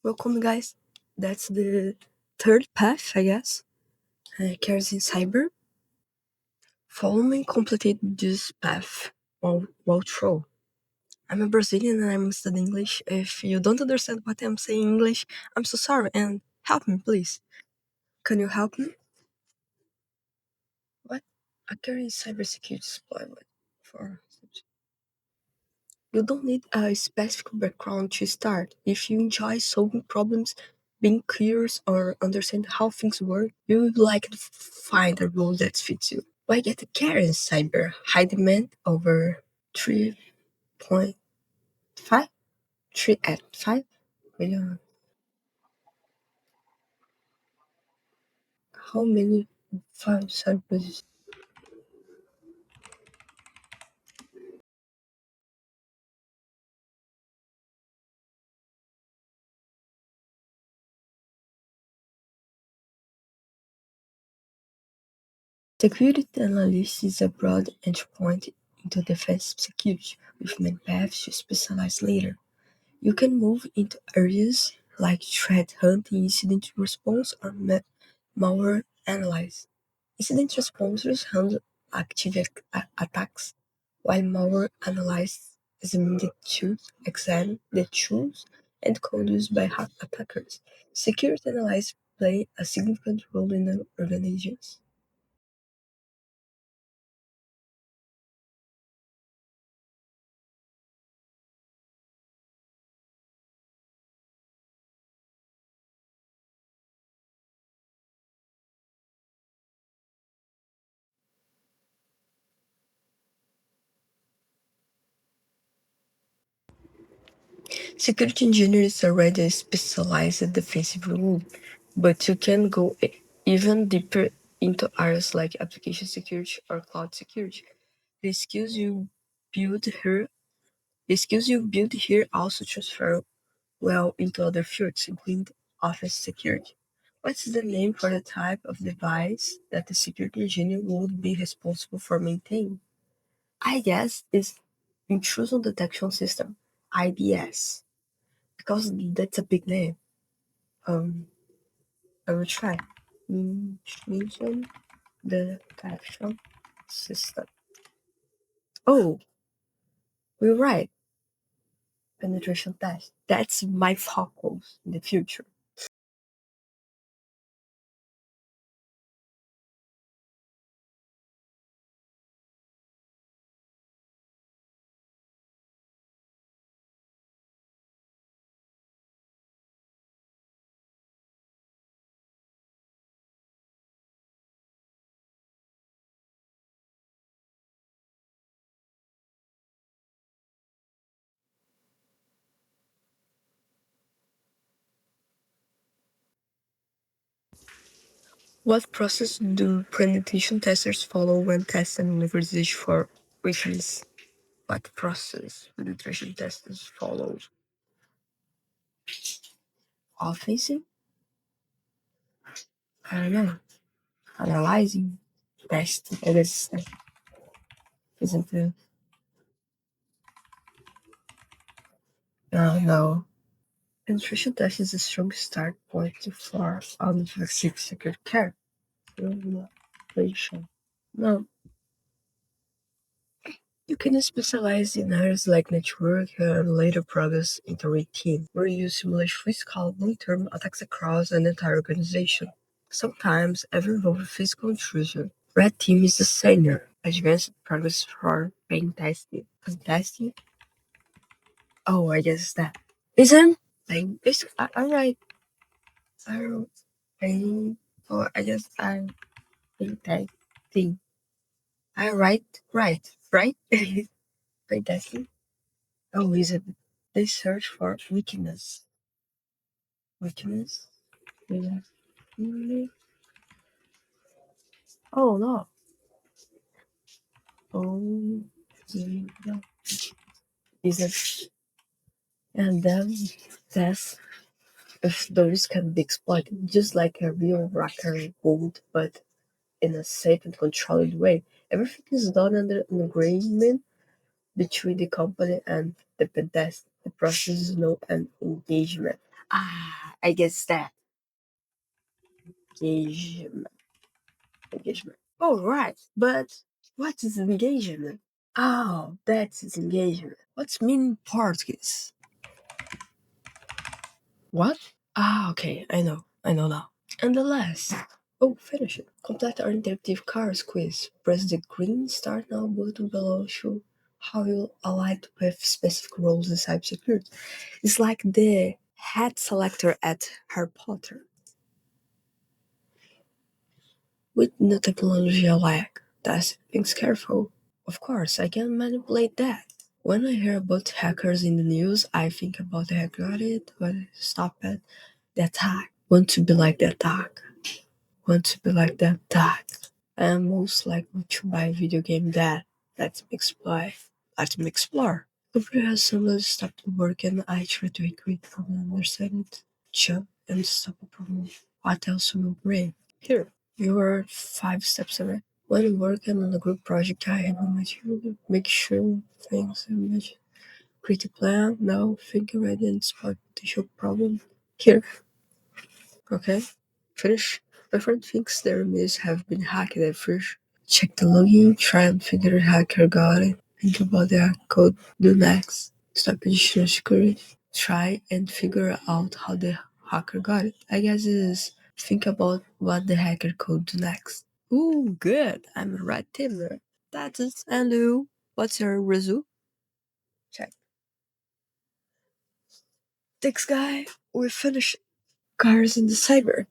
Welcome, guys. That's the third path, I guess. Cares in cyber. Follow me, complete this path while through. I'm a Brazilian and I'm studying English. If you don't understand what I'm saying in English, I'm so sorry and help me, please. Can you help me? What? I carry cybersecurity deployment for. You don't need a specific background to start. If you enjoy solving problems, being curious, or understand how things work, you will likely find a role that fits you. Why get a career in cyber? High demand over 3.5? 3 at 5 million. How many 5 positions? Security analyst is a broad entry point into defense security, with many paths to specialize later. You can move into areas like threat hunting, incident response, or malware analysis. Incident responders handle active attacks, while malware analysis examines the tools, examine the tools and code used by attackers. Security analysts play a significant role in the organizations. Security engineer is already a specialized defensive role, but you can go even deeper into areas like application security or cloud security. The skills you build here, the skills you build here also transfer well into other fields, including office security. What's the name for the type of device that the security engineer would be responsible for maintaining? I guess it's intrusion detection system, IDS, because that's a big name. Um, I will try. Intrusion detection system. Oh, we're right. Penetration test. That's my focus in the future. What process do penetration testers follow when testing an organization for weakness? What process penetration testers follow? Offensive? I don't know. Analyzing, testing, I guess. Isn't it? No. Penetration test is a strong start point for unaffected security care. Penetration. No, you can specialize in areas like network and later progress into red team, where you simulate physical long-term attacks across an entire organization. Sometimes even involve physical intrusion. Red team is the senior, advanced progress for pain testing. Pen testing? Oh, I guess that. Isn't like it's alright. I don't pain or I guess I'm pain testing. I right? Pain testing. Oh, is it? They search for weakness. Weakness? Yeah. Oh, no. Oh, yeah. Is it? And then test if those can be exploited, just like a real hacker would, but in a safe and controlled way. Everything is done under an agreement between the company and the pentest. The process is known an engagement. I guess that engagement. Engagement. Oh, right. But what is engagement? Oh, that's its engagement. What's mean Portuguese? What? Ah, okay. I know. I know now. And the last. Oh, finish it. Complete our interactive cars quiz. Press the green Start Now button below to show how you align with specific roles in cybersecurity. It's like the hat selector at Harry Potter. With new technology like that, things careful. Of course, I can manipulate that. When I hear about hackers in the news, I think about the hacker got it, but stop it. The attack. Want to be like the attack. Want to be like the attack. I am most likely to buy a video game that lets me explore. Let me explore. Computer has suddenly stopped working. I try to recreate from understand it, jump, and stop a problem. What else will bring? Here, you are 5 steps away. When working on a group project, I have a material, make sure things imagine. Create a plan, now think already and spot potential problem. Here, okay? Finish. My friend thinks their emails have been hacked at first. Check the login, try and figure out how hacker got it. Think about the code, do next. Stop additional security. Try and figure out how the hacker got it. I guess is think about what the hacker could do next. Ooh, good. I'm a right teamer. That's it. And you? What's your result? Check. Thanks, guy. We finished Cars in the Cyber.